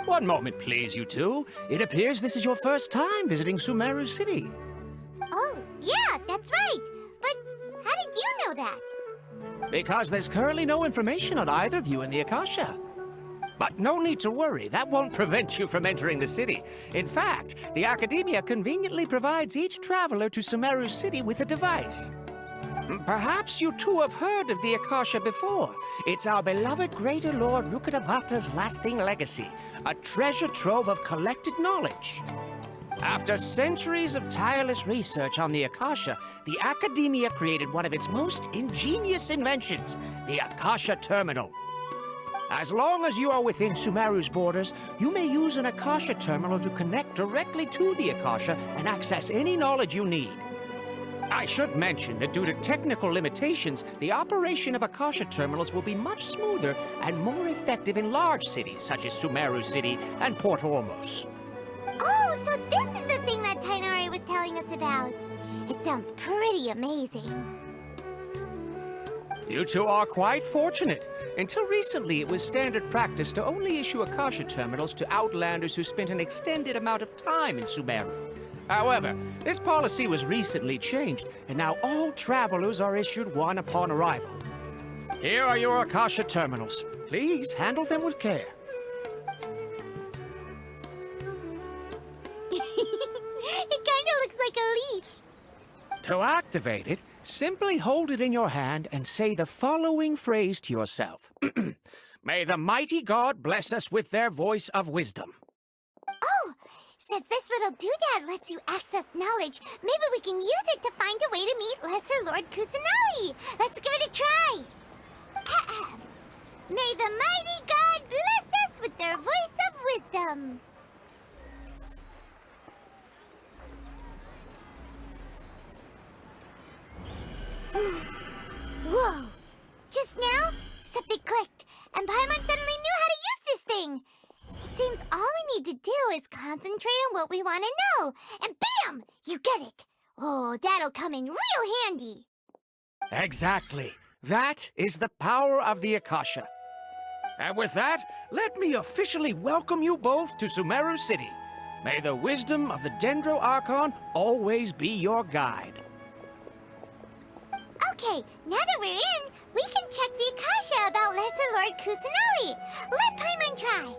One moment, please, you two. It appears this is your first time visiting Sumeru City. Oh, yeah, that's right. But how did you know that? Because there's currently no information on either of you in the Akasha. But no need to worry, that won't prevent you from entering the city. In fact, the Academia conveniently provides each traveler to Sumeru City with a device. Perhaps you two have heard of the Akasha before. It's our beloved Greater Lord Rukkhadevata's lasting legacy, a treasure trove of collected knowledge. After centuries of tireless research on the Akasha, the Academia created one of its most ingenious inventions, the Akasha Terminal. As long as you are within Sumeru's borders, you may use an Akasha terminal to connect directly to the Akasha and access any knowledge you need. I should mention that due to technical limitations, the operation of Akasha terminals will be much smoother and more effective in large cities such as Sumeru City and Port Ormos. Oh, so this is the thing that Tainari was telling us about. It sounds pretty amazing. You two are quite fortunate. Until recently, it was standard practice to only issue Akasha terminals to outlanders who spent an extended amount of time in Sumeru. However, this policy was recently changed, and now all travelers are issued one upon arrival. Here are your Akasha terminals. Please handle them with care. It kinda looks like a leash. To activate it, simply hold it in your hand and say the following phrase to yourself. May the mighty God bless us with their voice of wisdom. Oh, since this little doodad lets you access knowledge, maybe we can use it to find a way to meet Lesser Lord Kusanali. Let's give it a try. May the mighty God bless us with their voice of wisdom. Whoa! Just now, something clicked, and Paimon suddenly knew how to use this thing. It seems all we need to do is concentrate on what we want to know, and bam! You get it! Oh, that'll come in real handy. Exactly. That is the power of the Akasha. And with that, let me officially welcome you both to Sumeru City. May the wisdom of the Dendro Archon always be your guide. Okay, now that we're in, we can check the Akasha about Lesser Lord Kusanali. Let Paimon try.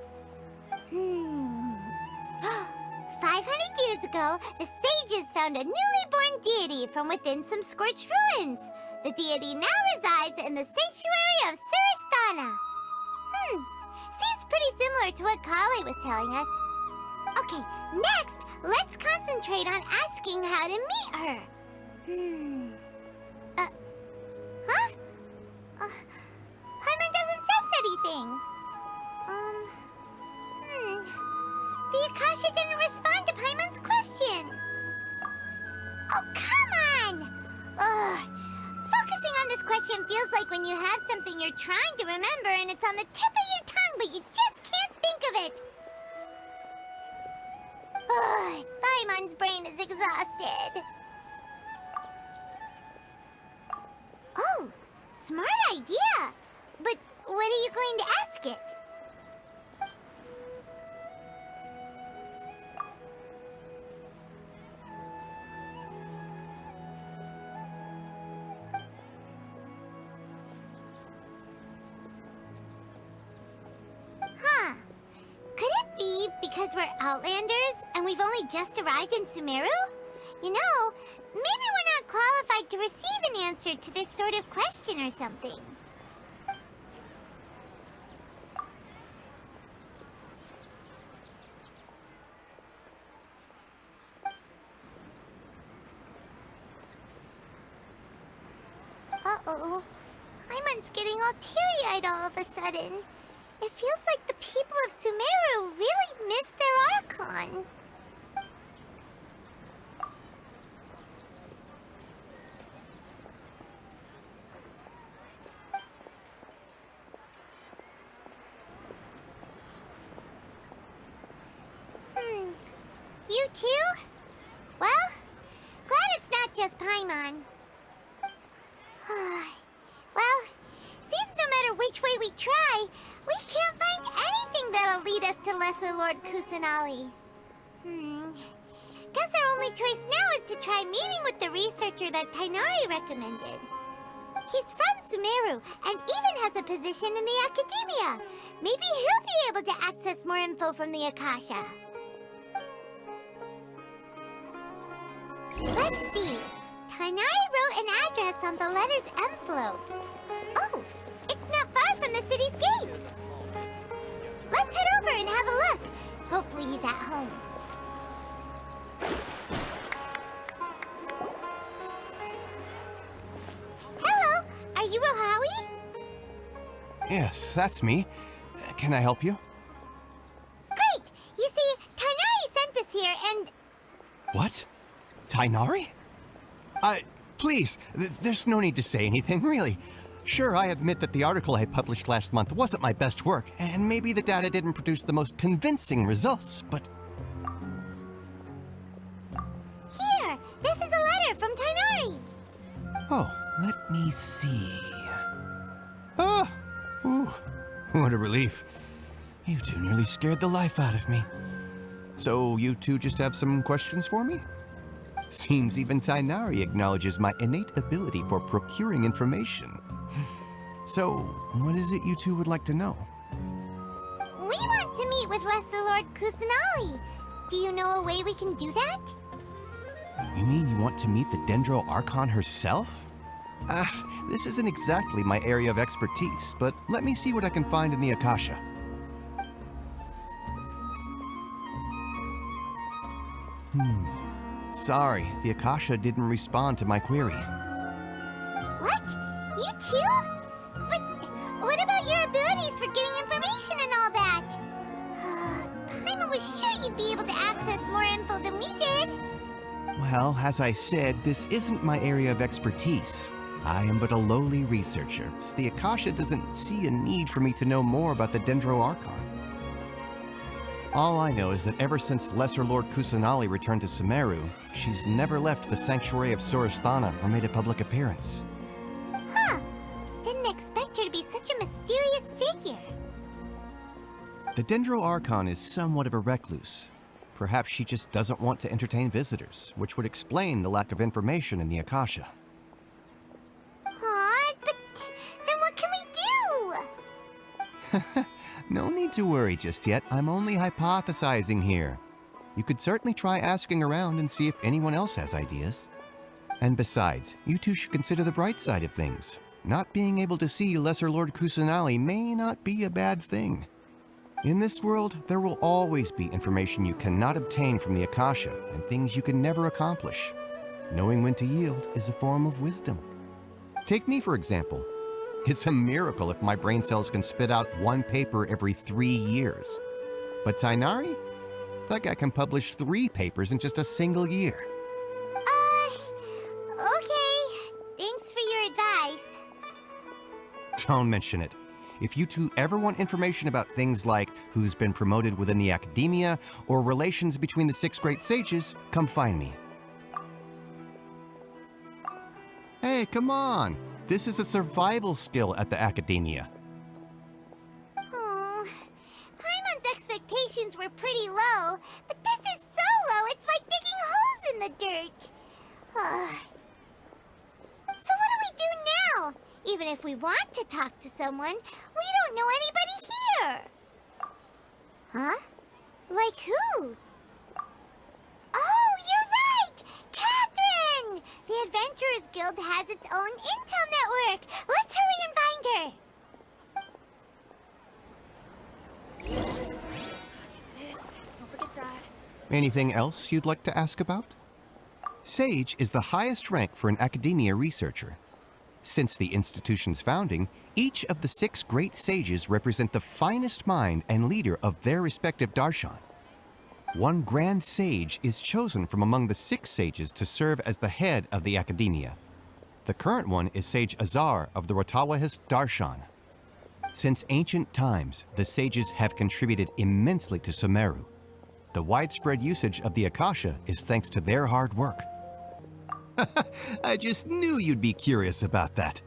500 years ago, the sages found a newly born deity from within some scorched ruins. The deity now resides in the sanctuary of Surasthana. Seems pretty similar to what Collei was telling us. Okay, next, let's concentrate on asking how to meet her. Paimon doesn't sense anything. The Akasha didn't respond to Paimon's question. Oh, come on! Focusing on this question feels like when you have something you're trying to remember and it's on the tip of your tongue, but you just can't think of it. Paimon's brain is exhausted. Oh, smart idea. But what are you going to ask it? Could it be because we're Outlanders and we've only just arrived in Sumeru? You know, maybe we're not qualified to receive an answer to this sort of question or something. Uh-oh. Paimon's getting all teary-eyed all of a sudden. It feels like the people of Sumeru really miss their Archon. You too? Well, glad it's not just Paimon. Well, seems no matter which way we try, we can't find anything feeling that'll lead us to Lesser Lord Kusanali. Guess our only choice now is to try meeting with the researcher that Tainari recommended. He's from Sumeru and even has a position in the academia. Maybe he'll be able to access more info from the Akasha. Let's see. Tainari wrote an address on the letter's envelope. Oh, it's not far from the city's gate. Let's head over and have a look. Hopefully he's at home. Hello, are you Rohawi? Yes, that's me. Can I help you? Great! You see, Tainari sent us here and... What? Tainari? Please, there's no need to say anything, really. Sure, I admit that the article I published last month wasn't my best work, and maybe the data didn't produce the most convincing results, but... Here! This is a letter from Tainari! Oh, let me see... Ah! Ooh, what a relief. You two nearly scared the life out of me. So, you two just have some questions for me? Seems even Tainari acknowledges my innate ability for procuring information. So, what is it you two would like to know? We want to meet with Lesser Lord Kusanali. Do you know a way we can do that? You mean you want to meet the Dendro Archon herself? This isn't exactly my area of expertise, but let me see what I can find in the Akasha. Sorry, the Akasha didn't respond to my query. What? You too? But what about your abilities for getting information and all that? Paimon was sure you'd be able to access more info than we did. Well, as I said, this isn't my area of expertise. I am but a lowly researcher, so the Akasha doesn't see a need for me to know more about the Dendro Archon. All I know is that ever since Lesser Lord Kusanali returned to Sumeru, she's never left the sanctuary of Surasthana or made a public appearance. Huh. Didn't expect her to be such a mysterious figure. The Dendro Archon is somewhat of a recluse. Perhaps she just doesn't want to entertain visitors, which would explain the lack of information in the Akasha. Aw, but then what can we do? No need to worry just yet. I'm only hypothesizing here. You could certainly try asking around and see if anyone else has ideas. And besides, you two should consider the bright side of things. Not being able to see Lesser Lord Kusanali may not be a bad thing. In this world, there will always be information you cannot obtain from the Akasha and things you can never accomplish. Knowing when to yield is a form of wisdom. Take me, for example. It's a miracle if my brain cells can spit out one paper every 3 years. But Tainari? That guy can publish 3 papers in just a single year. Okay. Thanks for your advice. Don't mention it. If you two ever want information about things like who's been promoted within the academia or relations between the 6 great sages, come find me. Hey, come on! This is a survival skill at the academia. Oh, Paimon's expectations were pretty low, but this is so low it's like digging holes in the dirt. So what do we do now? Even if we want to talk to someone, we don't know anybody here. Huh? Like who? Oh, you're right! Catherine! The Adventurers Guild has its own intel network. Let's hurry and find her. Don't forget that. Anything else you'd like to ask about? Sage is the highest rank for an academia researcher. Since the institution's founding, each of the 6 great sages represent the finest mind and leader of their respective darshan. One grand sage is chosen from among the 6 sages to serve as the head of the academia. The current one is Sage Azar of the Rotawahist Darshan. Since ancient times, the sages have contributed immensely to Sumeru. The widespread usage of the Akasha is thanks to their hard work. I just knew you'd be curious about that.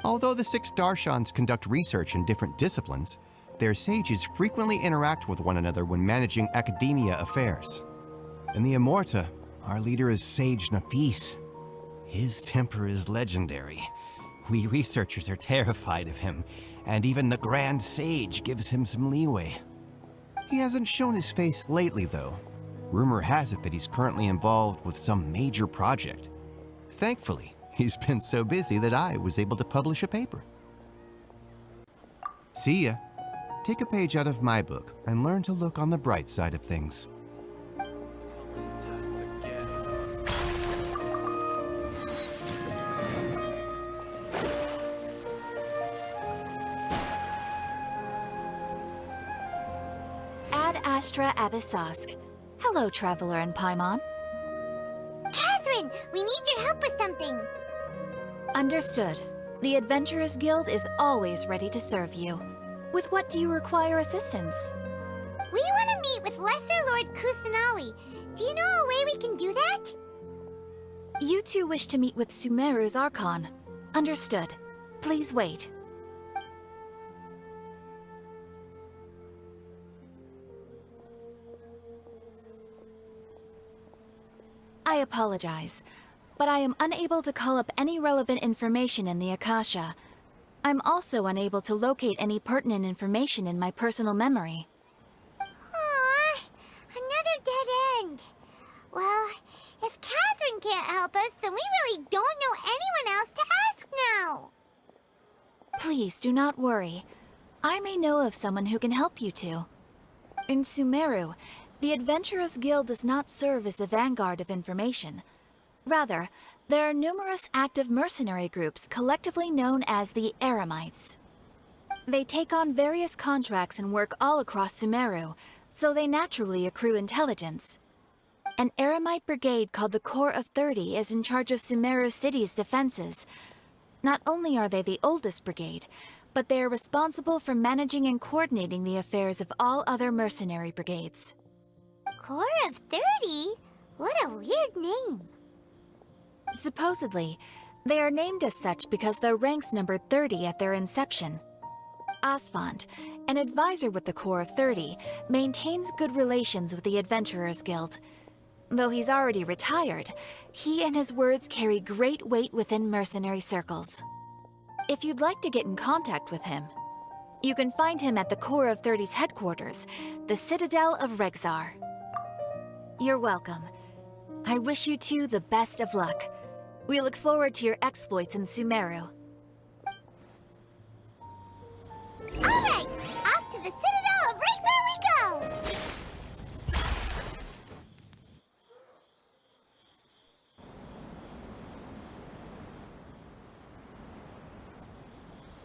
Although the 6 Darshans conduct research in different disciplines, their sages frequently interact with one another when managing academia affairs. In the Immorta, our leader is Sage Nafis. His temper is legendary. We researchers are terrified of him, and even the Grand Sage gives him some leeway. He hasn't shown his face lately, though. Rumor has it that he's currently involved with some major project. Thankfully, he's been so busy that I was able to publish a paper. See ya. Take a page out of my book and learn to look on the bright side of things. Ad Astra Abyssosk. Hello, Traveler in Paimon. Catherine, we need your help with something. Understood. The Adventurers Guild is always ready to serve you. With what do you require assistance? We want to meet with Lesser Lord Kusanali. Do you know a way we can do that? You two wish to meet with Sumeru's Archon. Understood. Please wait. I apologize, but I am unable to call up any relevant information in the Akasha. I'm also unable to locate any pertinent information in my personal memory. Aww, another dead end. Well, if Catherine can't help us, then we really don't know anyone else to ask now. Please do not worry. I may know of someone who can help you two. In Sumeru, the Adventurers Guild does not serve as the vanguard of information. Rather, there are numerous active mercenary groups collectively known as the Eremites. They take on various contracts and work all across Sumeru, so they naturally accrue intelligence. An Eremite brigade called the Corps of 30 is in charge of Sumeru City's defenses. Not only are they the oldest brigade, but they are responsible for managing and coordinating the affairs of all other mercenary brigades. Corps of 30? What a weird name. Supposedly, they are named as such because their ranks numbered 30 at their inception. Asfand, an advisor with the Corps of 30, maintains good relations with the Adventurers Guild. Though he's already retired, he and his words carry great weight within mercenary circles. If you'd like to get in contact with him, you can find him at the Corps of 30's headquarters, the Citadel of Regzar. You're welcome. I wish you two the best of luck. We look forward to your exploits in Sumeru. All right, off to the Citadel of Regzar we go!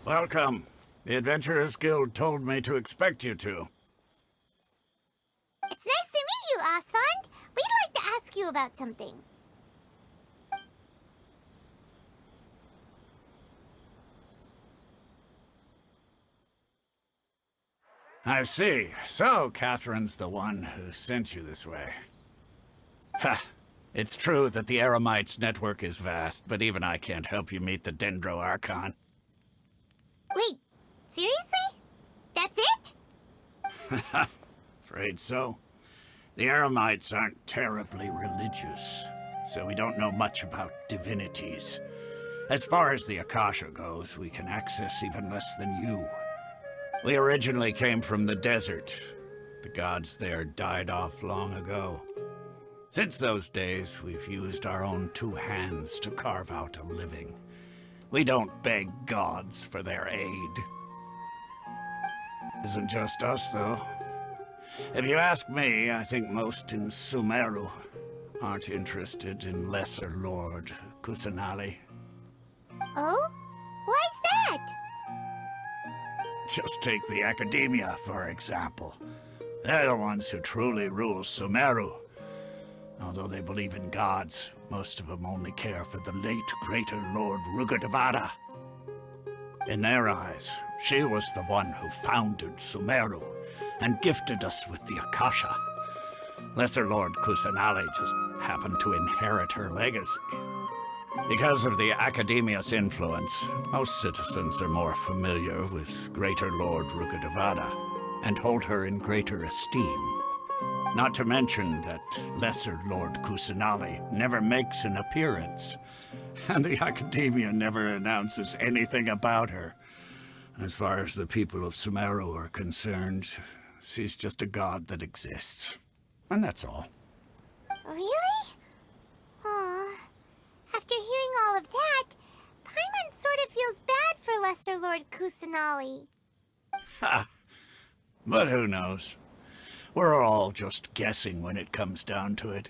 Welcome. The Adventurers Guild told me to expect you two. It's nice to meet you, Asfand. We'd like to ask you about something. I see. So, Catherine's the one who sent you this way. Ha! It's true that the Eremites' network is vast, but even I can't help you meet the Dendro Archon. Wait, seriously? That's it? Afraid so. The Eremites aren't terribly religious, so we don't know much about divinities. As far as the Akasha goes, we can access even less than you. We originally came from the desert. The gods there died off long ago. Since those days, we've used our own two hands to carve out a living. We don't beg gods for their aid. Isn't just us, though. If you ask me, I think most in Sumeru aren't interested in Lesser Lord Kusanali. Oh? Why's that? Just take the Academia, for example. They're the ones who truly rule Sumeru. Although they believe in gods, most of them only care for the late Greater Lord Rugadavada. In their eyes, she was the one who founded Sumeru and gifted us with the Akasha. Lesser Lord Kusanali just happened to inherit her legacy. Because of the Academia's influence, most citizens are more familiar with Greater Lord Rugadavada. and hold her in greater esteem. Not to mention that Lesser Lord Kusanali never makes an appearance, and the Academia never announces anything about her. As far as the people of Sumeru are concerned, she's just a god that exists. And that's all. Really? Aw. After hearing all of that, Paimon sort of feels bad for Lesser Lord Kusanali. Ha! But who knows? We're all just guessing when it comes down to it.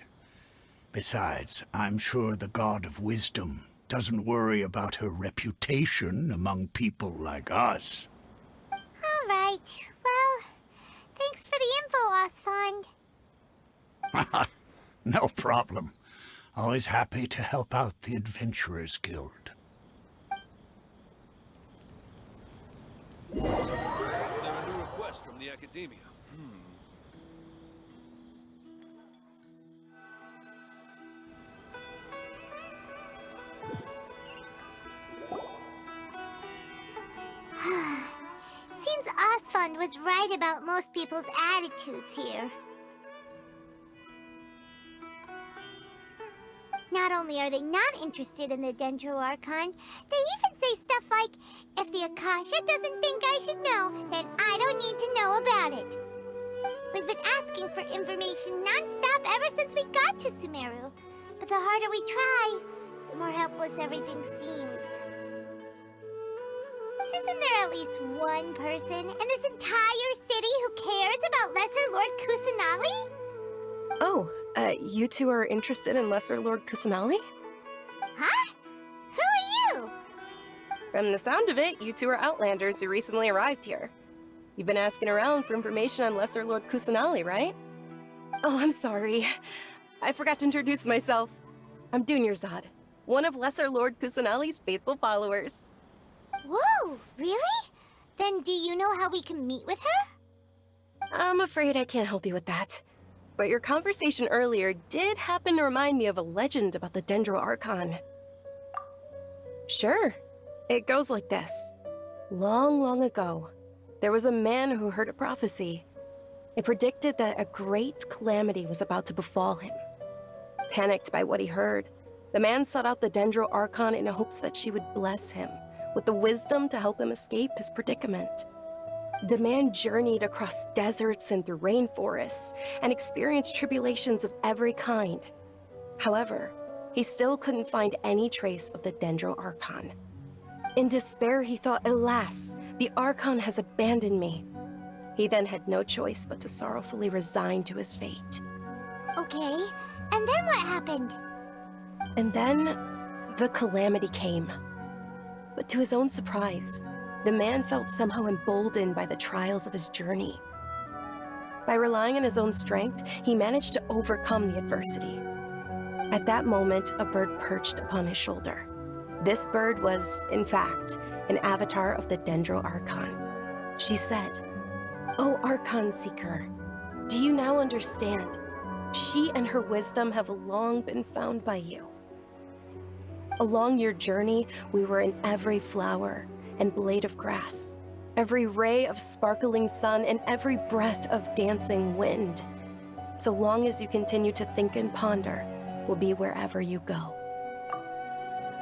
Besides, I'm sure the God of Wisdom doesn't worry about her reputation among people like us. All right. Well, thanks for the info, Osfond. No problem. Always happy to help out the Adventurers Guild. Is there a new request from the Academia? Seems Osfond was right about most people's attitudes here. Not only are they not interested in the Dendro Archon, they even say stuff like, if the Akasha doesn't think I should know, then I don't need to know about it. We've been asking for information non-stop ever since we got to Sumeru. But the harder we try, the more helpless everything seems. Isn't there at least one person in this entire city who cares about Lesser Lord Kusanali? Oh, you two are interested in Lesser Lord Kusanali? Huh? Who are you? From the sound of it, you two are Outlanders who recently arrived here. You've been asking around for information on Lesser Lord Kusanali, right? Oh, I'm sorry. I forgot to introduce myself. I'm Dunyarzad, one of Lesser Lord Kusanali's faithful followers. Whoa, really? Then do you know how we can meet with her? I'm afraid I can't help you with that. But your conversation earlier did happen to remind me of a legend about the Dendro Archon. Sure. It goes like this. Long, long ago, there was a man who heard a prophecy. It predicted that a great calamity was about to befall him. Panicked by what he heard, the man sought out the Dendro Archon in hopes that she would bless him with the wisdom to help him escape his predicament. The man journeyed across deserts and through rainforests and experienced tribulations of every kind. However, he still couldn't find any trace of the Dendro Archon. In despair, he thought, alas, the Archon has abandoned me. He then had no choice but to sorrowfully resign to his fate. Okay, and then what happened? And then, the calamity came. But to his own surprise, the man felt somehow emboldened by the trials of his journey. By relying on his own strength, he managed to overcome the adversity. At that moment, a bird perched upon his shoulder. This bird was, in fact, an avatar of the Dendro Archon. She said, "O Archon Seeker, do you now understand? She and her wisdom have long been found by you. Along your journey, we were in every flower and blade of grass, every ray of sparkling sun, and every breath of dancing wind. So long as you continue to think and ponder, we'll be wherever you go."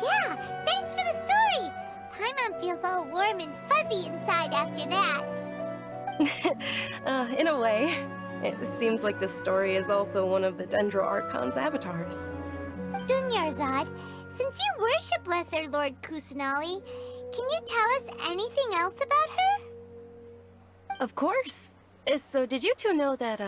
Yeah, thanks for the story! Paimon feels all warm and fuzzy inside after that. In a way. It seems like this story is also one of the Dendro Archon's avatars. Dunyarzad, since you worship Lesser Lord Kusanali, can you tell us anything else about her? Of course. So did you two know that,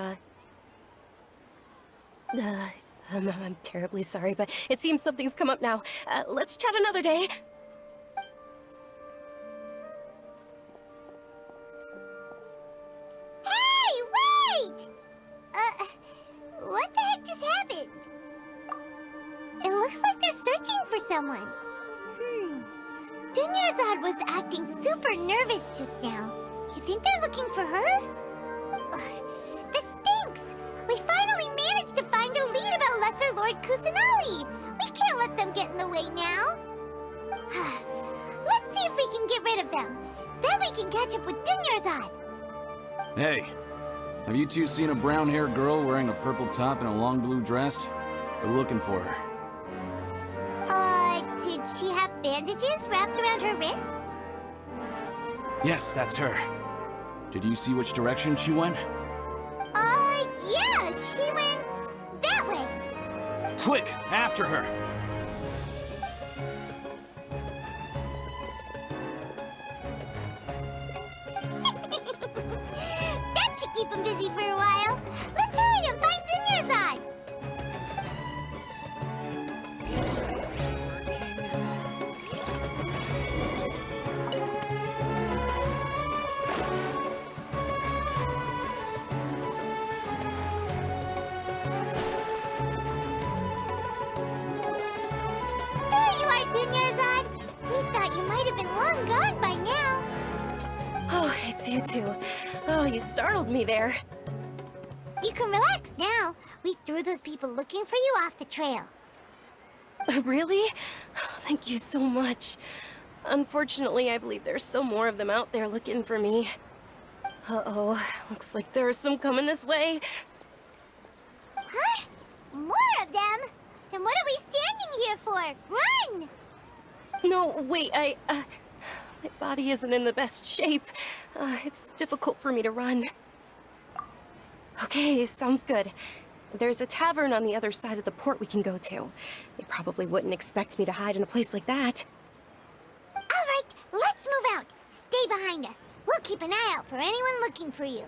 I'm terribly sorry, but it seems something's come up now. Let's chat another day. Hey, wait! What the heck just happened? It looks like they're searching for someone. Dunyarzad was acting super nervous just now. You think they're looking for her? Ugh, this stinks! We finally managed to find a lead about Lesser Lord Kusanali! We can't let them get in the way now! Let's see if we can get rid of them. Then we can catch up with Dunyarzad! Hey, have you two seen a brown-haired girl wearing a purple top and a long blue dress? We're looking for her. Did she have bandages wrapped around her wrists? Yes, that's her. Did you see which direction she went? Yeah, she went that way. Quick, after her! That should keep him busy for a while. Let's hurry and find Dunyarzad. There you are, Dunyarzad. We thought you might have been long gone by now. Oh, it's you two. Oh, you startled me there. You can relax now. We threw those people looking for you off the trail. Really? Thank you so much. Unfortunately, I believe there's still more of them out there looking for me. Uh-oh, looks like there's some coming this way. Huh? More of them? Then what are we standing here for? Run! No, wait, my body isn't in the best shape. It's difficult for me to run. Okay, sounds good. There's a tavern on the other side of the port we can go to. They probably wouldn't expect me to hide in a place like that. All right, let's move out. Stay behind us. We'll keep an eye out for anyone looking for you.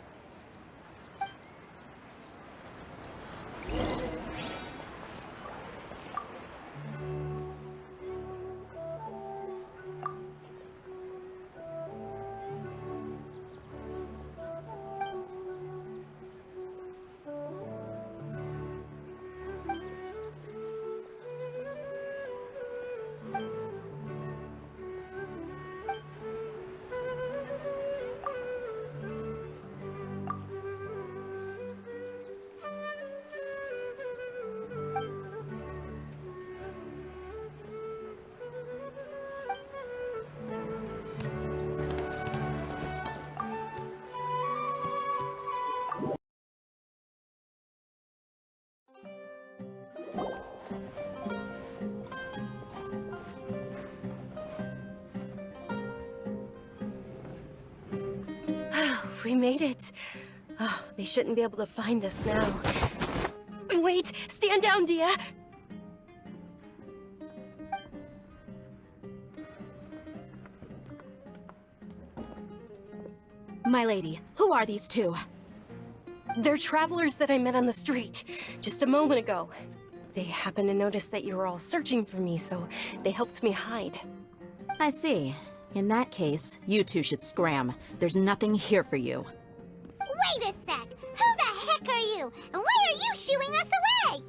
We made it. Oh, they shouldn't be able to find us now. Wait! Stand down, Dia! My lady, who are these two? They're travelers that I met on the street just a moment ago. They happened to notice that you were all searching for me, so they helped me hide. I see. In that case, you two should scram. There's nothing here for you. Wait a sec! Who the heck are you? And why are you shooing us away?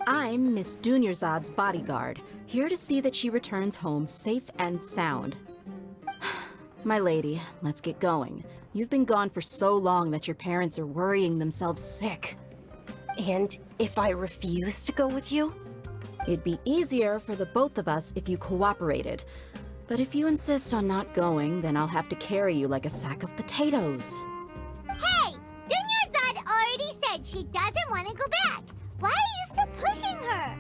I'm Miss Dunyarzad's bodyguard, here to see that she returns home safe and sound. My lady, let's get going. You've been gone for so long that your parents are worrying themselves sick. And if I refuse to go with you? It'd be easier for the both of us if you cooperated. But if you insist on not going, then I'll have to carry you like a sack of potatoes. Hey! Dunyarzad already said she doesn't want to go back. Why are you still pushing her?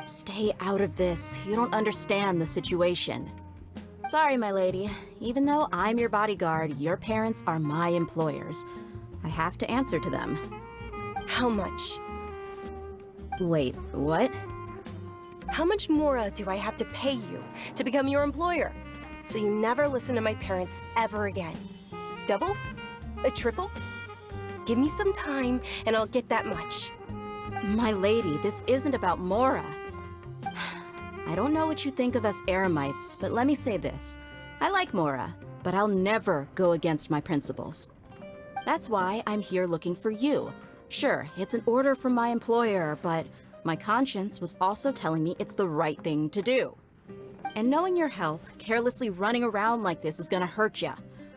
Stay out of this. You don't understand the situation. Sorry, my lady. Even though I'm your bodyguard, your parents are my employers. I have to answer to them. How much? Wait, what? How much more do I have to pay you to become your employer? So you never listen to my parents ever again. Double? A triple? Give me some time and I'll get that much. My lady, this isn't about Mora. I don't know what you think of us Eremites, but let me say this. I like Mora, but I'll never go against my principles. That's why I'm here looking for you. Sure, it's an order from my employer, but my conscience was also telling me it's the right thing to do. And knowing your health, carelessly running around like this is gonna hurt ya.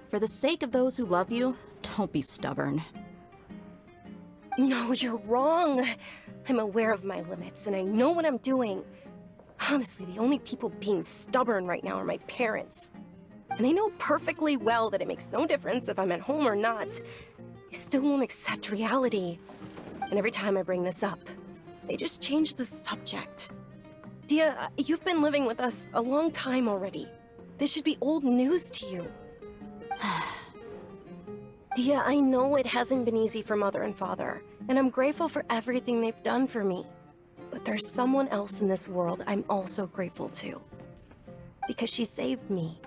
For the sake of those who love you, don't be stubborn. No, you're wrong. I'm aware of my limits and I know what I'm doing. Honestly, the only people being stubborn right now are my parents. And they know perfectly well that it makes no difference if I'm at home or not. They still won't accept reality. And every time I bring this up, they just change the subject. Dia, you've been living with us a long time already. This should be old news to you. Dia, I know it hasn't been easy for Mother and Father, and I'm grateful for everything they've done for me. But there's someone else in this world I'm also grateful to. Because she saved me.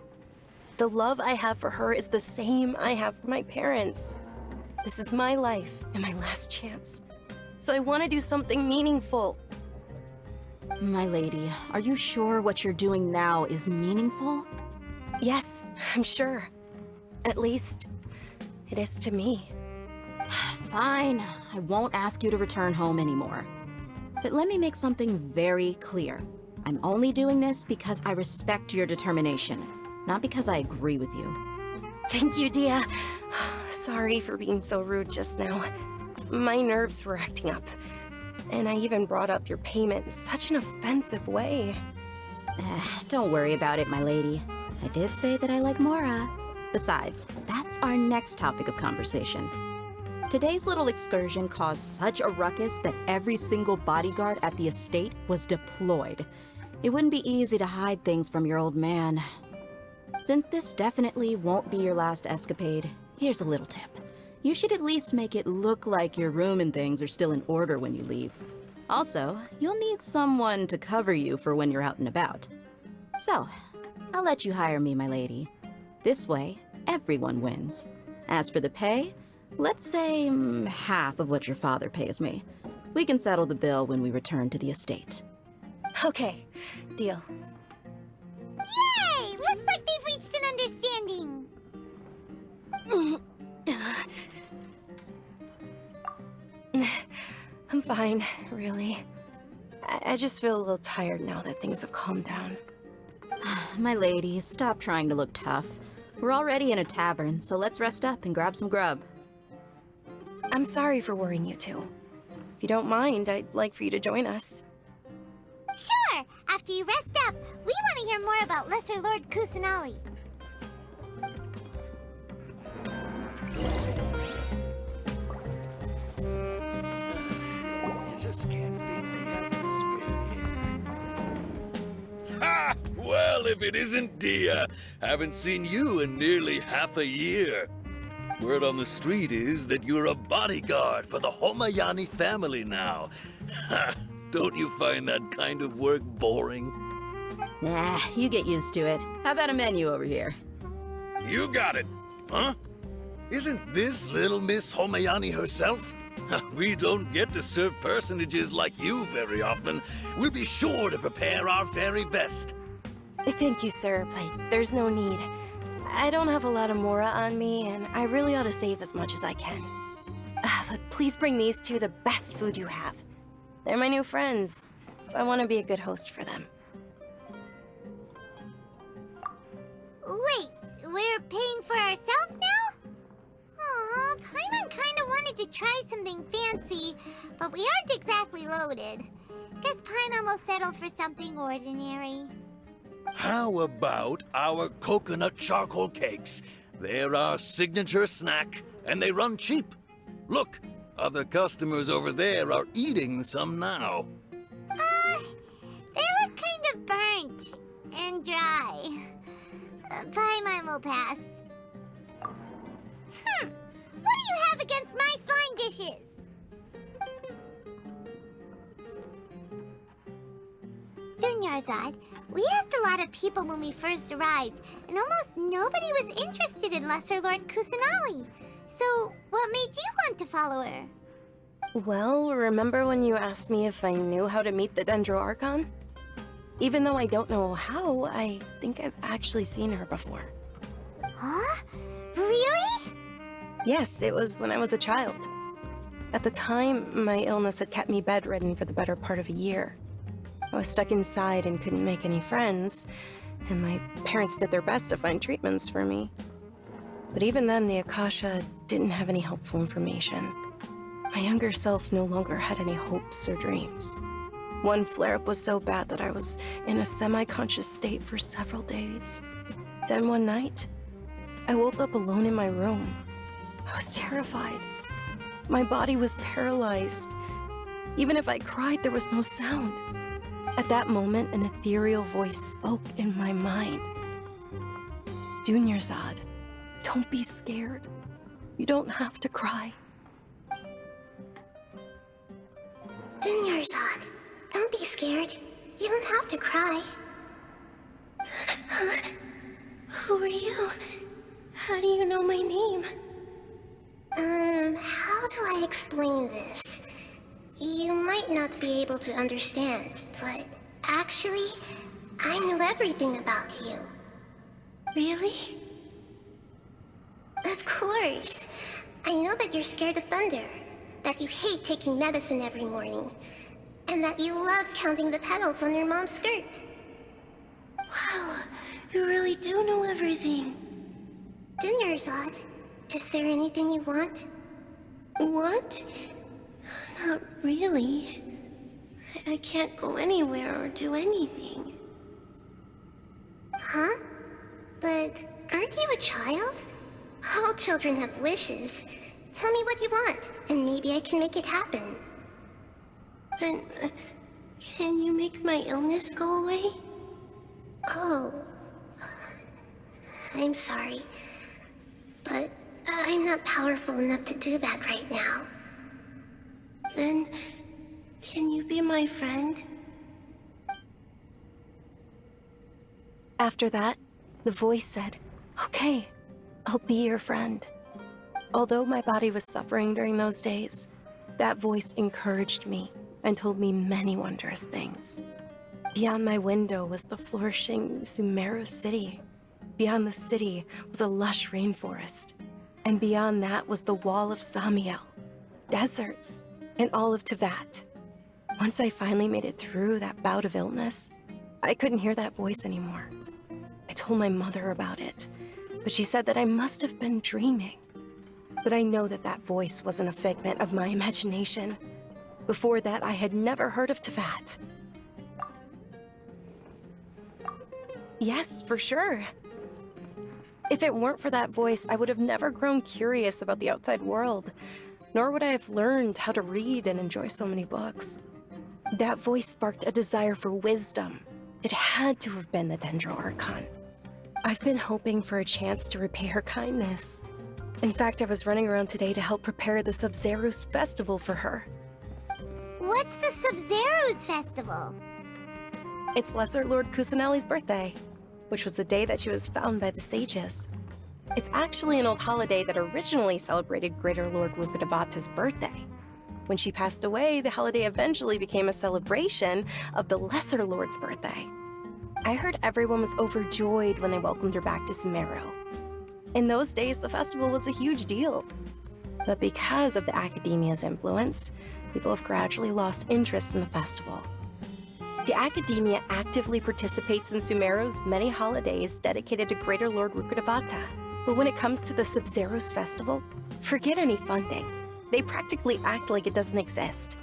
The love I have for her is the same I have for my parents. This is my life and my last chance. So I want to do something meaningful. My lady, are you sure what you're doing now is meaningful? Yes, I'm sure. At least, it is to me. Fine, I won't ask you to return home anymore. But let me make something very clear. I'm only doing this because I respect your determination, not because I agree with you. Thank you, Dia. Sorry for being so rude just now. My nerves were acting up. And I even brought up your payment in such an offensive way. Don't worry about it, my lady. I did say that I like Mora. Besides, that's our next topic of conversation. Today's little excursion caused such a ruckus that every single bodyguard at the estate was deployed. It wouldn't be easy to hide things from your old man. Since this definitely won't be your last escapade, here's a little tip. You should at least make it look like your room and things are still in order when you leave. Also, you'll need someone to cover you for when you're out and about. So, I'll let you hire me, my lady. This way, everyone wins. As for the pay, let's say half of what your father pays me. We can settle the bill when we return to the estate. Okay, deal. Yay! Looks like they've reached an understanding. I'm fine, really. I just feel a little tired now that things have calmed down. My lady, stop trying to look tough. We're already in a tavern, so let's rest up and grab some grub. I'm sorry for worrying you two. If you don't mind, I'd like for you to join us. Sure! After you rest up, we want to hear more about Lesser Lord Kusanali. You just can't beat the atmosphere here. Ha! Well, if it isn't Dia, haven't seen you in nearly half a year. Word on the street is that you're a bodyguard for the Homayani family now. Ha! Don't you find that kind of work boring? Nah, you get used to it. How about a menu over here? You got it, huh? Isn't this little Miss Homayani herself? We don't get to serve personages like you very often. We'll be sure to prepare our very best. Thank you, sir, but there's no need. I don't have a lot of Mora on me, and I really ought to save as much as I can. But please bring these two the best food you have. They're my new friends, so I want to be a good host for them. Wait, we're paying for ourselves now? Aw, Paimon kinda wanted to try something fancy, but we aren't exactly loaded. Guess Paimon will settle for something ordinary. How about our coconut charcoal cakes? They're our signature snack, and they run cheap. Look, other customers over there are eating some now. They look kind of burnt and dry. Paimon will pass. What do you have against my slime dishes? Dunyarzad, we asked a lot of people when we first arrived, and almost nobody was interested in Lesser Lord Kusanali. So, what made you want to follow her? Well, remember when you asked me if I knew how to meet the Dendro Archon? Even though I don't know how, I think I've actually seen her before. Huh? Really? Yes, it was when I was a child. At the time, my illness had kept me bedridden for the better part of a year. I was stuck inside and couldn't make any friends, and my parents did their best to find treatments for me. But even then, the Akasha didn't have any helpful information. My younger self no longer had any hopes or dreams. One flare-up was so bad that I was in a semi-conscious state for several days. Then one night, I woke up alone in my room. I was terrified. My body was paralyzed. Even if I cried, there was no sound. At that moment, an ethereal voice spoke in my mind. Dunyarzad, don't be scared. You don't have to cry. Dunyarzad, don't be scared. You don't have to cry. Who are you? How do you know my name? How do I explain this? You might not be able to understand, but actually, I know everything about you. Really? Of course. I know that you're scared of thunder, that you hate taking medicine every morning, and that you love counting the petals on your mom's skirt. Wow, you really do know everything. Dunyarzad, is there anything you want? Want? Not really. I can't go anywhere or do anything. Huh? But aren't you a child? All children have wishes. Tell me what you want, and maybe I can make it happen. But can you make my illness go away? Oh. I'm sorry. But I'm not powerful enough to do that right now. Then, can you be my friend? After that, the voice said, "Okay, I'll be your friend." Although my body was suffering during those days, that voice encouraged me and told me many wondrous things. Beyond my window was the flourishing Sumeru city. Beyond the city was a lush rainforest. And beyond that was the wall of Samiel, deserts, and all of Teyvat. Once I finally made it through that bout of illness, I couldn't hear that voice anymore. I told my mother about it, but she said that I must have been dreaming. But I know that that voice wasn't a figment of my imagination. Before that, I had never heard of Teyvat. Yes, for sure. If it weren't for that voice, I would have never grown curious about the outside world, nor would I have learned how to read and enjoy so many books. That voice sparked a desire for wisdom. It had to have been the Dendro Archon. I've been hoping for a chance to repay her kindness. In fact, I was running around today to help prepare the Sub-Zero's festival for her. What's the Sub-Zero's festival? It's Lesser Lord Kusanali's birthday, which was the day that she was found by the sages. It's actually an old holiday that originally celebrated Greater Lord Rukkhadevata's birthday. When she passed away, the holiday eventually became a celebration of the Lesser Lord's birthday. I heard everyone was overjoyed when they welcomed her back to Sumeru. In those days, the festival was a huge deal. But because of the Academia's influence, people have gradually lost interest in the festival. The Academia actively participates in Sumeru's many holidays dedicated to Greater Lord Rukkhadevata. But when it comes to the Sub-Zero's festival, forget any funding. They practically act like it doesn't exist.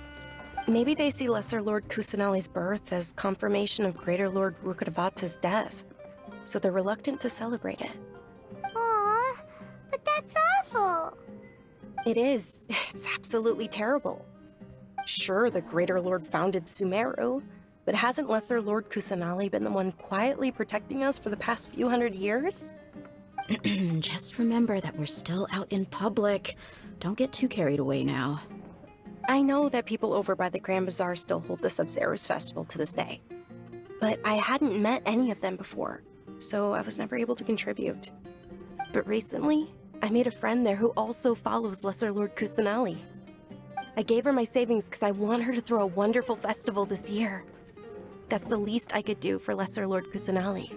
Maybe they see Lesser Lord Kusanali's birth as confirmation of Greater Lord Rukkhadevata's death, so they're reluctant to celebrate it. Aww, but that's awful. It is. It's absolutely terrible. Sure, the Greater Lord founded Sumeru, but hasn't Lesser Lord Kusanali been the one quietly protecting us for the past few hundred years? Just remember that we're still out in public. Don't get too carried away now. I know that people over by the Grand Bazaar still hold the Sub-Zero's festival to this day, but I hadn't met any of them before, so I was never able to contribute. But recently, I made a friend there who also follows Lesser Lord Kusanali. I gave her my savings because I want her to throw a wonderful festival this year. That's the least I could do for Lesser Lord Kusanali.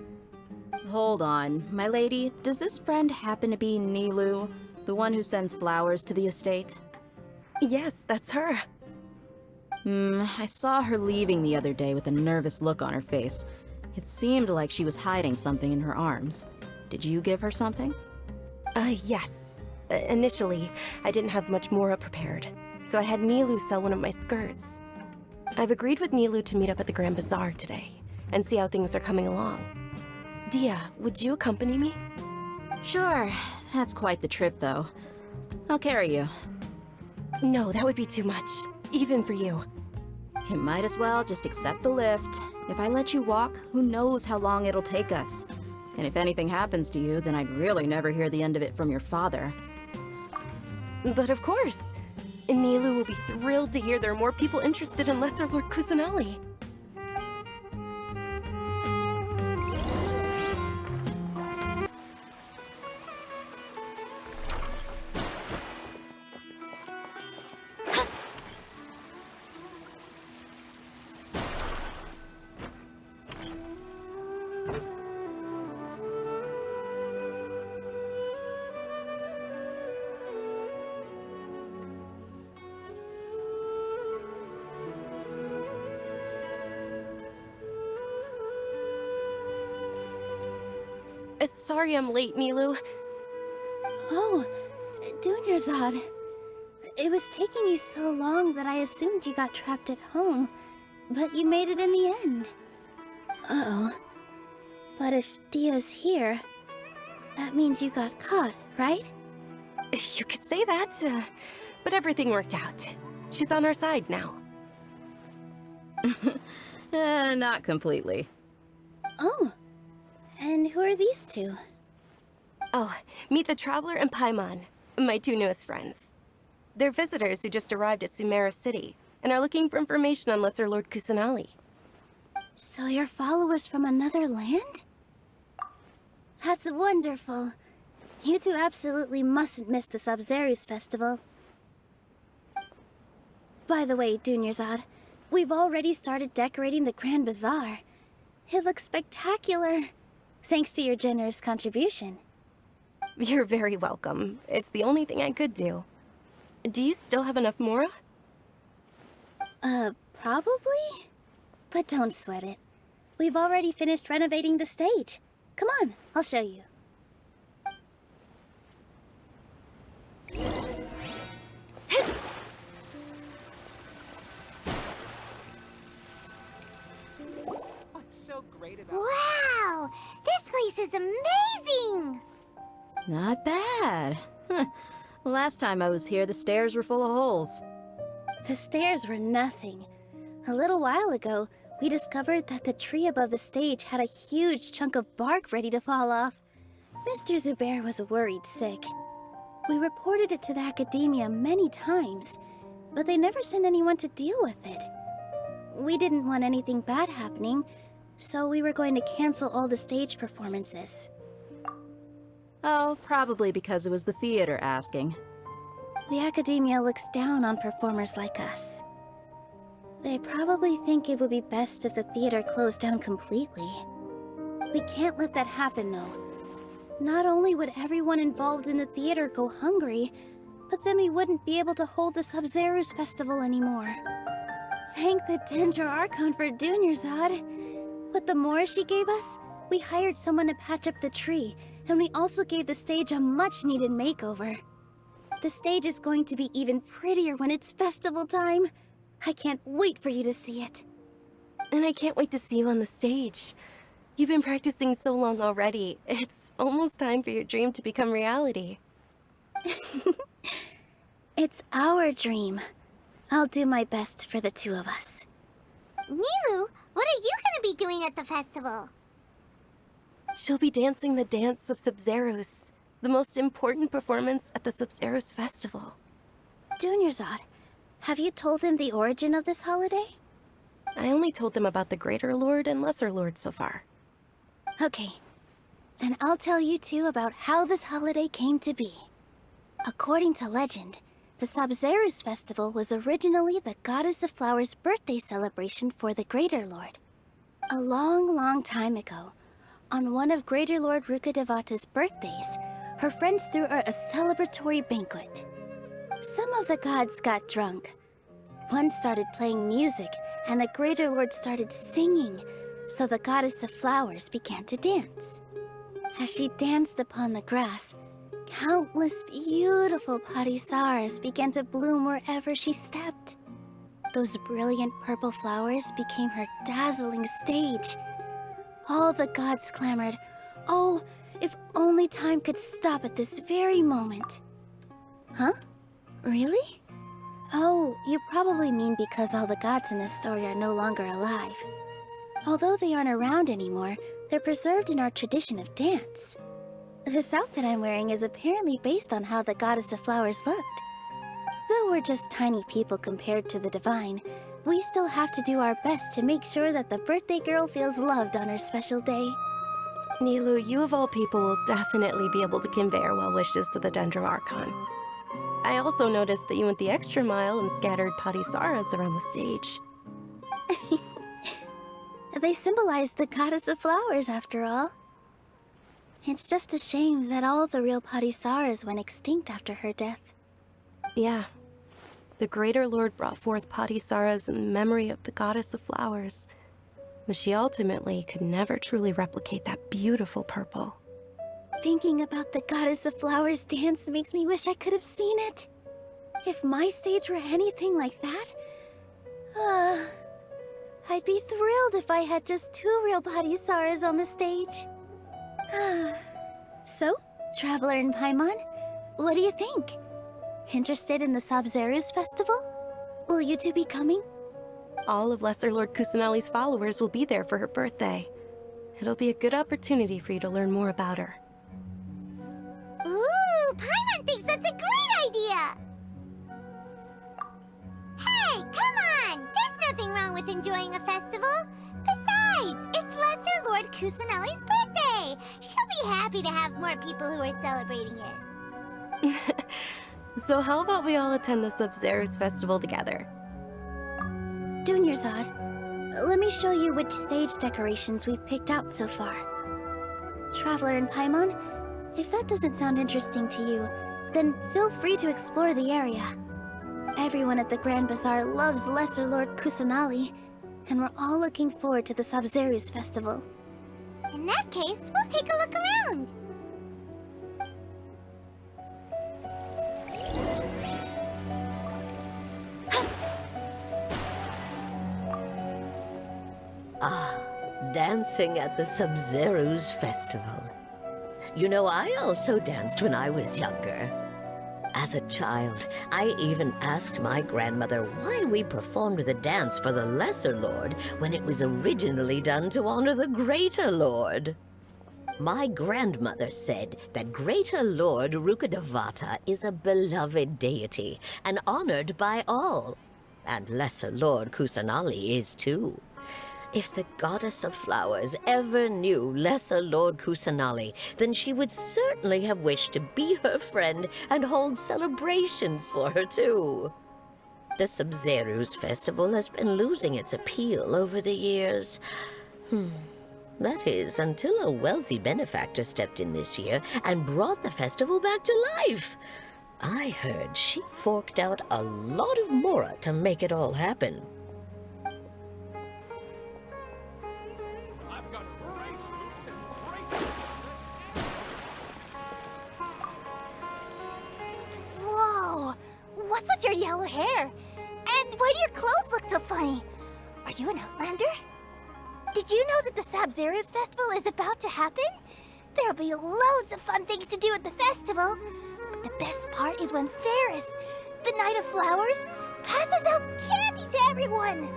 Hold on, my lady. Does this friend happen to be Nilou, the one who sends flowers to the estate? Yes, that's her. I saw her leaving the other day with a nervous look on her face. It seemed like she was hiding something in her arms. Did you give her something? Yes. Initially, I didn't have much more prepared, so I had Nilou sell one of my skirts. I've agreed with Nilou to meet up at the Grand Bazaar today, and see how things are coming along. Dia, would you accompany me? Sure. That's quite the trip, though. I'll carry you. No, that would be too much. Even for you. You might as well just accept the lift. If I let you walk, who knows how long it'll take us. And if anything happens to you, then I'd really never hear the end of it from your father. But of course! Nilou will be thrilled to hear there are more people interested in Lesser Lord Kusanali. Sorry I'm late, Nilou. Oh, Dunyarzad. It was taking you so long that I assumed you got trapped at home, but you made it in the end. Uh-oh. But if Dia's here, that means you got caught, right? You could say that, but everything worked out. She's on our side now. Not completely. Oh. And who are these two? Oh, meet the Traveler and Paimon, my two newest friends. They're visitors who just arrived at Sumeru City, and are looking for information on Lesser Lord Kusanali. So you're followers from another land? That's wonderful. You two absolutely mustn't miss the Sabzeruz festival. By the way, Dunyarzad, we've already started decorating the Grand Bazaar. It looks spectacular. Thanks to your generous contribution. You're very welcome. It's the only thing I could do. Do you still have enough mora? Probably? But don't sweat it. We've already finished renovating the stage. Come on, I'll show you. Wow! This place is amazing! Not bad. Last time I was here, the stairs were full of holes. The stairs were nothing. A little while ago, we discovered that the tree above the stage had a huge chunk of bark ready to fall off. Mr. Zubair was worried sick. We reported it to the academia many times, but they never sent anyone to deal with it. We didn't want anything bad happening, so we were going to cancel all the stage performances. Oh, probably because it was the theater asking. The academia looks down on performers like us. They probably think it would be best if the theater closed down completely. We can't let that happen, though. Not only would everyone involved in the theater go hungry, but then we wouldn't be able to hold the Sabzeruz festival anymore. Thank the Dendro Archon for Dunyarzad. With the mora she gave us, we hired someone to patch up the tree, and we also gave the stage a much-needed makeover. The stage is going to be even prettier when it's festival time. I can't wait for you to see it. And I can't wait to see you on the stage. You've been practicing so long already. It's almost time for your dream to become reality. It's our dream. I'll do my best for the two of us. Nilou, what are you gonna be doing at the festival? She'll be dancing the dance of Sabzeruz, the most important performance at the Sabzeruz festival. Dunyarzad, have you told him the origin of this holiday? I only told them about the Greater Lord and Lesser Lord so far. Okay, then I'll tell you two about how this holiday came to be. According to legend, the Sabzeruz festival was originally the Goddess of Flowers' birthday celebration for the Greater Lord. A long, long time ago, on one of Greater Lord Rukkhadevata's birthdays, her friends threw her a celebratory banquet. Some of the gods got drunk. One started playing music, and the Greater Lord started singing, so the Goddess of Flowers began to dance. As she danced upon the grass, countless beautiful parisaras began to bloom wherever she stepped. Those brilliant purple flowers became her dazzling stage. All the gods clamored, Oh, if only time could stop at this very moment. Huh? Really? Oh, you probably mean because all the gods in this story are no longer alive. Although they aren't around anymore, they're preserved in our tradition of dance. This outfit I'm wearing is apparently based on how the goddess of flowers looked. Though we're just tiny people compared to the divine, we still have to do our best to make sure that the birthday girl feels loved on her special day. Nilou, you of all people will definitely be able to convey our well wishes to the Dendro Archon. I also noticed that you went the extra mile and scattered Patisaras around the stage. They symbolize the goddess of flowers, after all. It's just a shame that all the real Patisaras went extinct after her death. Yeah. The Greater Lord brought forth Patisaras in memory of the goddess of flowers, but she ultimately could never truly replicate that beautiful purple. Thinking about the goddess of flowers dance makes me wish I could have seen it. If my stage were anything like that, I'd be thrilled if I had just 2 real Patisaras on the stage. So, Traveler in Paimon, what do you think? Interested in the Sabzeruz festival? Will you two be coming? All of Lesser Lord Kusanali's followers will be there for her birthday. It'll be a good opportunity for you to learn more about her. Ooh, Paimon thinks that's a great idea! Hey, come on! There's nothing wrong with enjoying a festival. Besides, it's Lesser Lord Kusanali's birthday! She'll be happy to have more people who are celebrating it. So how about we all attend the Sabzeruz festival together? Dunyarzad, let me show you which stage decorations we've picked out so far. Traveler in Paimon, if that doesn't sound interesting to you, then feel free to explore the area. Everyone at the Grand Bazaar loves Lesser Lord Kusanali, and we're all looking forward to the Sabzeruz festival. In that case, we'll take a look around. Dancing at the Sabzeruz festival. You know, I also danced when I was younger. As a child, I even asked my grandmother why we performed the dance for the Lesser Lord when it was originally done to honor the Greater Lord. My grandmother said that Greater Lord Rukkhadevata is a beloved deity and honored by all. And Lesser Lord Kusanali is too. If the Goddess of Flowers ever knew Lesser Lord Kusanali, then she would certainly have wished to be her friend and hold celebrations for her too. The Sabzeruz festival has been losing its appeal over the years. That is, until a wealthy benefactor stepped in this year and brought the festival back to life. I heard she forked out a lot of mora to make it all happen. Whoa! What's with your yellow hair? And why do your clothes look so funny? Are you an outlander? Did you know that the Sabzeruz festival is about to happen? There'll be loads of fun things to do at the festival. But the best part is when Ferris, the Knight of Flowers, passes out candy to everyone.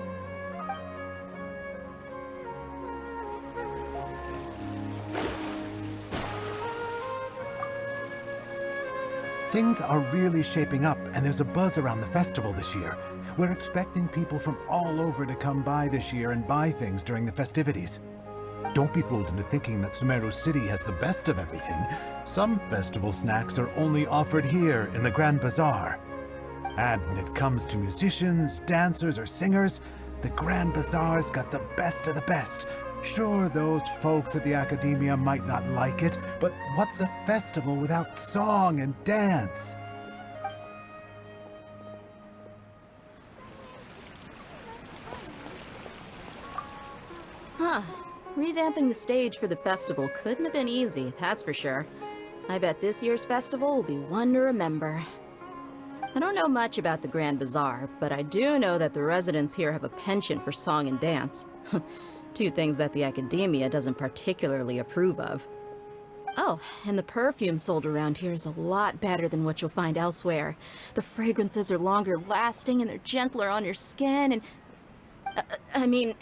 Things are really shaping up, and there's a buzz around the festival this year. We're expecting people from all over to come by this year and buy things during the festivities. Don't be fooled into thinking that Sumeru City has the best of everything. Some festival snacks are only offered here in the Grand Bazaar. And when it comes to musicians, dancers, or singers, the Grand Bazaar's got the best of the best. Sure, those folks at the Academia might not like it, but what's a festival without song and dance? Huh. Revamping the stage for the festival couldn't have been easy, that's for sure. I bet this year's festival will be one to remember. I don't know much about the Grand Bazaar, but I do know that the residents here have a penchant for song and dance. Two things that the Academia doesn't particularly approve of. Oh, and the perfume sold around here is a lot better than what you'll find elsewhere. The fragrances are longer lasting and they're gentler on your skin and... I mean,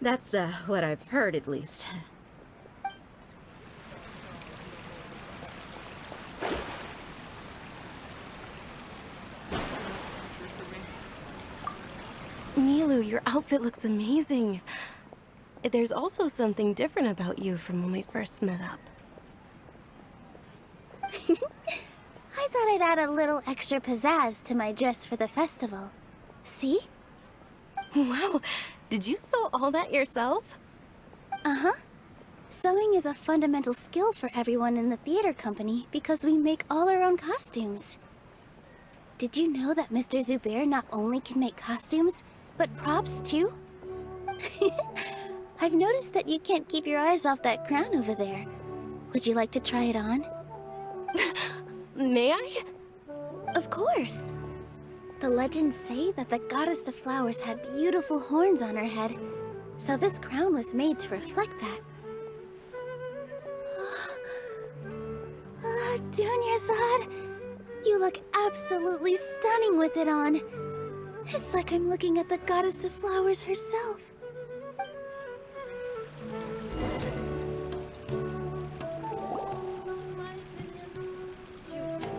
that's what I've heard at least. Nilou, your outfit looks amazing. There's also something different about you from when we first met up. I thought I'd add a little extra pizzazz to my dress for the festival. See? Wow, did you sew all that yourself? Uh-huh. Sewing is a fundamental skill for everyone in the theater company because we make all our own costumes. Did you know that Mr. Zubair not only can make costumes, but props too? I've noticed that you can't keep your eyes off that crown over there. Would you like to try it on? May I? Of course. The legends say that the goddess of flowers had beautiful horns on her head, so this crown was made to reflect that. Dunyarzad, you look absolutely stunning with it on. It's like I'm looking at the goddess of flowers herself.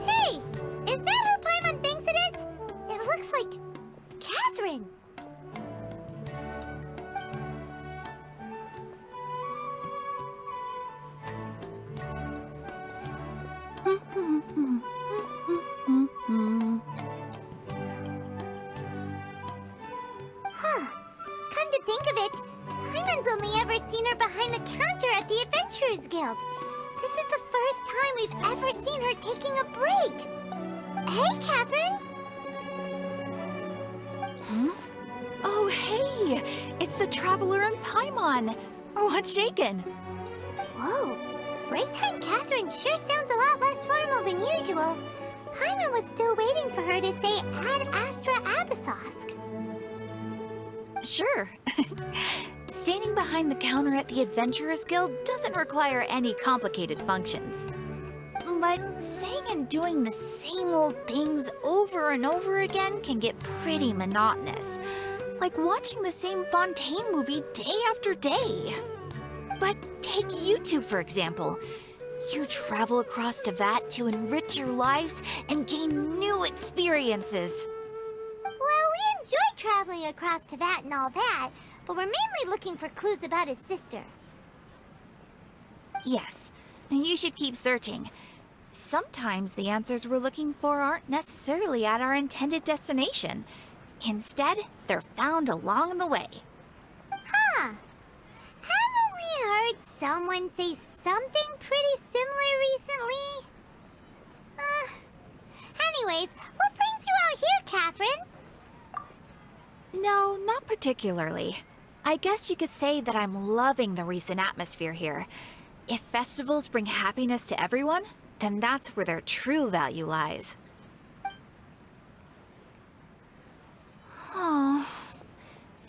Hey! Is that who Paimon thinks it is? It looks like... Catherine! Huh. Come to think of it, Paimon's only ever seen her behind the counter at the Adventurers Guild. This is the first time we've ever seen her taking a break. Hey, Catherine! Huh? Oh, hey! It's the Traveler and Paimon! What's shaken? Whoa! Break time Catherine sure sounds a lot less formal than usual. Paimon was still waiting for her to say Ad Astra Abyssosque. Sure. Standing behind the counter at the Adventurers Guild doesn't require any complicated functions. But saying and doing the same old things over and over again can get pretty monotonous. Like watching the same Fontaine movie day after day. But take YouTube, for example. You travel across Teyvat to enrich your lives and gain new experiences. Well, we enjoy traveling across Teyvat and all that, but we're mainly looking for clues about his sister. Yes, you should keep searching. Sometimes the answers we're looking for aren't necessarily at our intended destination. Instead, they're found along the way. Huh. Haven't we heard someone say something pretty similar recently? Anyways, what brings you out here, Catherine? No, not particularly. I guess you could say that I'm loving the recent atmosphere here. If festivals bring happiness to everyone, then that's where their true value lies. Oh,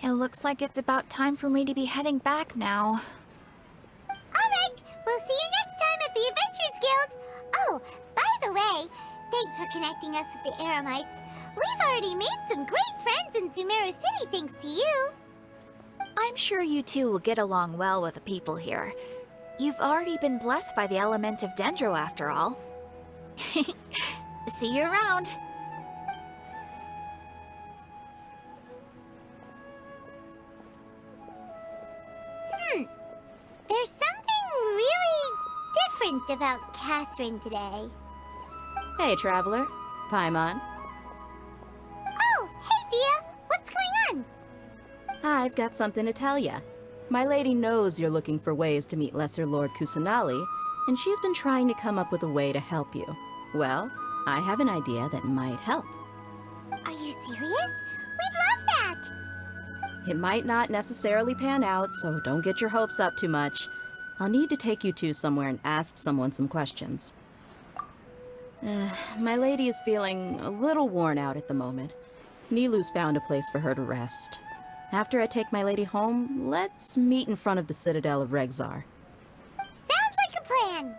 it looks like it's about time for me to be heading back now. Alright, we'll see you next time at the Adventurers Guild. Oh, by the way, thanks for connecting us with the Eremites. We've already made some great friends in Sumeru City thanks to you. I'm sure you two will get along well with the people here. You've already been blessed by the element of Dendro after all. See you around. There's something really different about Catherine today. Hey, Traveler. Paimon. Oh, hey, Dia. What's going on? I've got something to tell ya. My lady knows you're looking for ways to meet Lesser Lord Kusanali, and she's been trying to come up with a way to help you. Well, I have an idea that might help. Are you serious? We'd love that! It might not necessarily pan out, so don't get your hopes up too much. I'll need to take you two somewhere and ask someone some questions. My lady is feeling a little worn out at the moment. Nilou's found a place for her to rest. After I take my lady home, let's meet in front of the Citadel of Regzar. Sounds like a plan!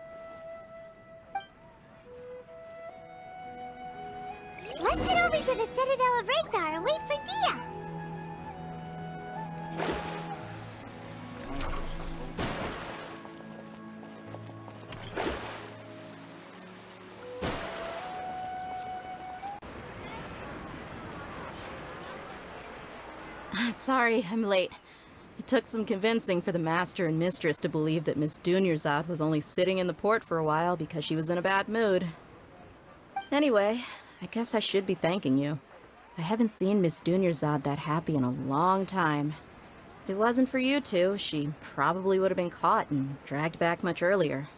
Sorry, I'm late. It took some convincing for the master and mistress to believe that Miss Dunyarzad was only sitting in the port for a while because she was in a bad mood. Anyway, I guess I should be thanking you. I haven't seen Miss Dunyarzad that happy in a long time. If it wasn't for you two, she probably would have been caught and dragged back much earlier.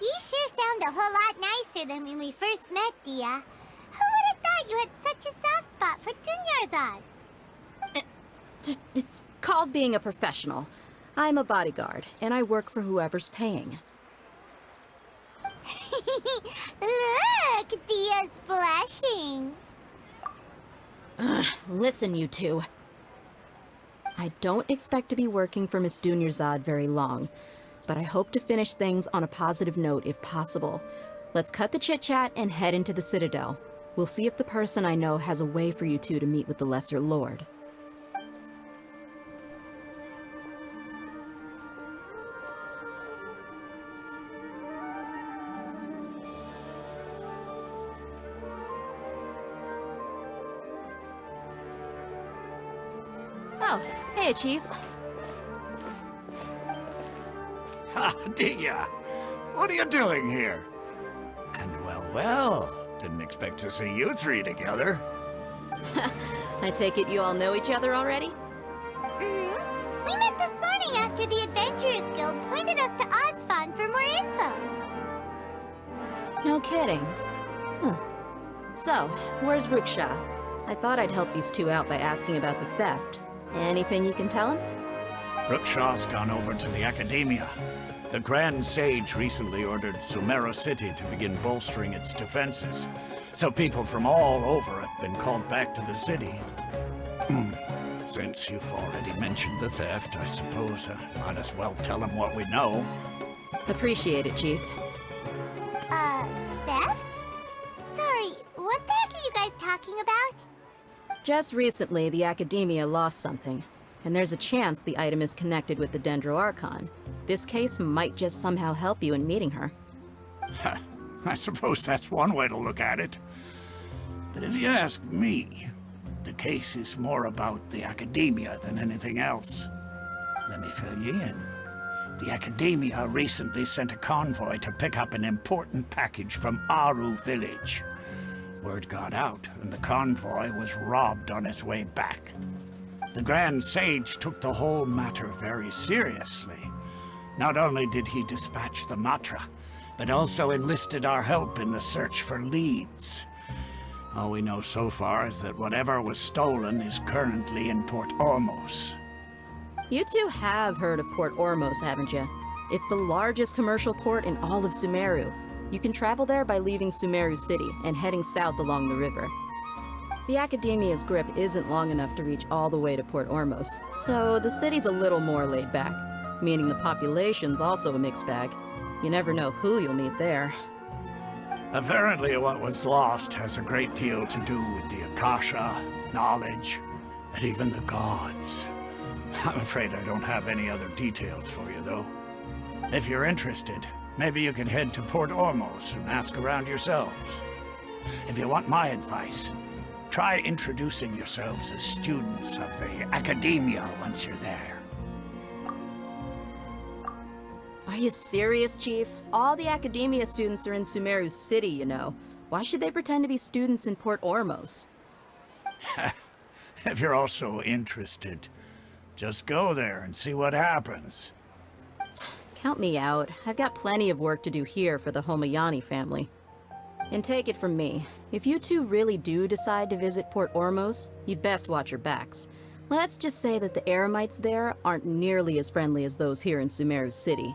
You sure sound a whole lot nicer than when we first met, Dia. Who would have thought you had such a soft spot for Dunyarzad? It's called being a professional. I'm a bodyguard, and I work for whoever's paying. Look, Dia's blushing. Listen, you two. I don't expect to be working for Miss Dunyarzad very long, but I hope to finish things on a positive note if possible. Let's cut the chit-chat and head into the Citadel. We'll see if the person I know has a way for you two to meet with the Lesser Lord. Oh, hey, Chief. Ha, Dia! What are you doing here? And well, didn't expect to see you three together. I take it you all know each other already? Mm-hmm. We met this morning after the Adventurers Guild pointed us to Ozfon for more info. No kidding. Huh. So, where's Ruksha? I thought I'd help these two out by asking about the theft. Anything you can tell him? Ruksha's gone over to the Academia. The Grand Sage recently ordered Sumeru City to begin bolstering its defenses, so people from all over have been called back to the city. Since you've already mentioned the theft, I suppose I might as well tell him what we know. Appreciate it, Chief. Theft? Sorry, what the heck are you guys talking about? Just recently, the Academia lost something, and there's a chance the item is connected with the Dendro Archon. This case might just somehow help you in meeting her. I suppose that's one way to look at it. But if you ask me, the case is more about the Academia than anything else. Let me fill you in. The Academia recently sent a convoy to pick up an important package from Aru village. Word got out, and the convoy was robbed on its way back. The Grand Sage took the whole matter very seriously. Not only did he dispatch the Matra, but also enlisted our help in the search for leads. All we know so far is that whatever was stolen is currently in Port Ormos. You two have heard of Port Ormos, haven't you? It's the largest commercial port in all of Sumeru. You can travel there by leaving Sumeru City and heading south along the river. The Academia's grip isn't long enough to reach all the way to Port Ormos, so the city's a little more laid back, meaning the population's also a mixed bag. You never know who you'll meet there. Apparently what was lost has a great deal to do with the Akasha, knowledge, and even the gods. I'm afraid I don't have any other details for you, though. If you're interested, maybe you can head to Port Ormos and ask around yourselves. If you want my advice, try introducing yourselves as students of the Academia once you're there. Are you serious, Chief? All the Academia students are in Sumeru City, you know. Why should they pretend to be students in Port Ormos? If you're also interested, just go there and see what happens. Count me out. I've got plenty of work to do here for the Homayani family. And take it from me, if you two really do decide to visit Port Ormos, you'd best watch your backs. Let's just say that the Eremites there aren't nearly as friendly as those here in Sumeru City.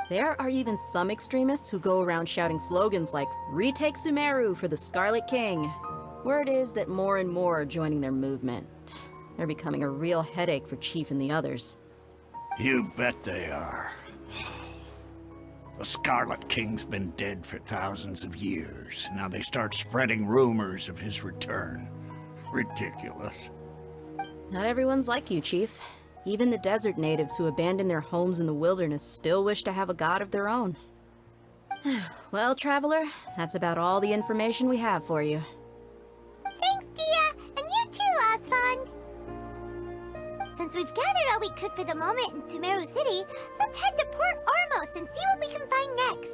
There are even some extremists who go around shouting slogans like, "Retake Sumeru for the Scarlet King." Word is that more and more are joining their movement. They're becoming a real headache for Chief and the others. You bet they are. The Scarlet King's been dead for thousands of years. Now they start spreading rumors of his return. Ridiculous. Not everyone's like you, Chief. Even the desert natives who abandoned their homes in the wilderness still wish to have a god of their own. Well, Traveler, that's about all the information we have for you. Thanks, Dia, and you too, Osfond. Since we've gathered all we could for the moment in Sumeru City, let's head to Port Ormos and see what we can find next.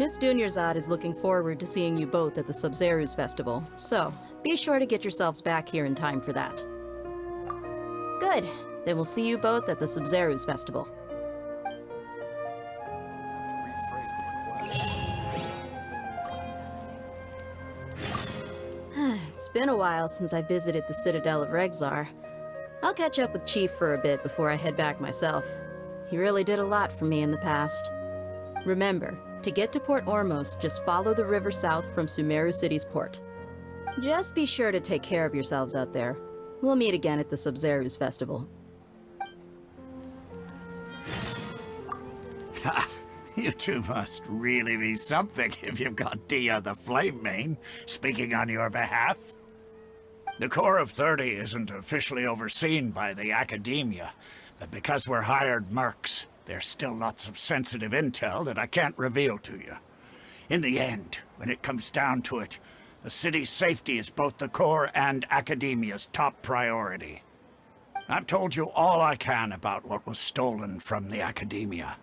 Miss Dunyarzad is looking forward to seeing you both at the Sub-Zeru's festival, so be sure to get yourselves back here in time for that. Good. Then we'll see you both at the Sub-Zeru's festival. It's been a while since I visited the Citadel of Regzar. I'll catch up with Chief for a bit before I head back myself. He really did a lot for me in the past. Remember, to get to Port Ormos, just follow the river south from Sumeru City's port. Just be sure to take care of yourselves out there. We'll meet again at the Sub-Zeru's festival. Ha! You two must really be something if you've got Dia the Flame Mane speaking on your behalf. The Corps of 30 isn't officially overseen by the Academia, but because we're hired mercs, there's still lots of sensitive intel that I can't reveal to you. In the end, when it comes down to it, the city's safety is both the Corps and Academia's top priority. I've told you all I can about what was stolen from the Academia.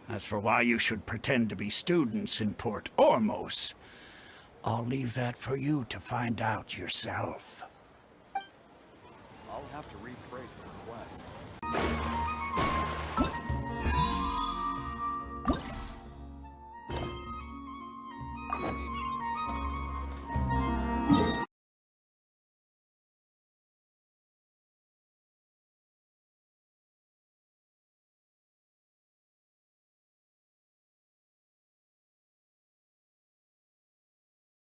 As for why you should pretend to be students in Port Ormos, I'll leave that for you to find out yourself. I'll have to rephrase the request.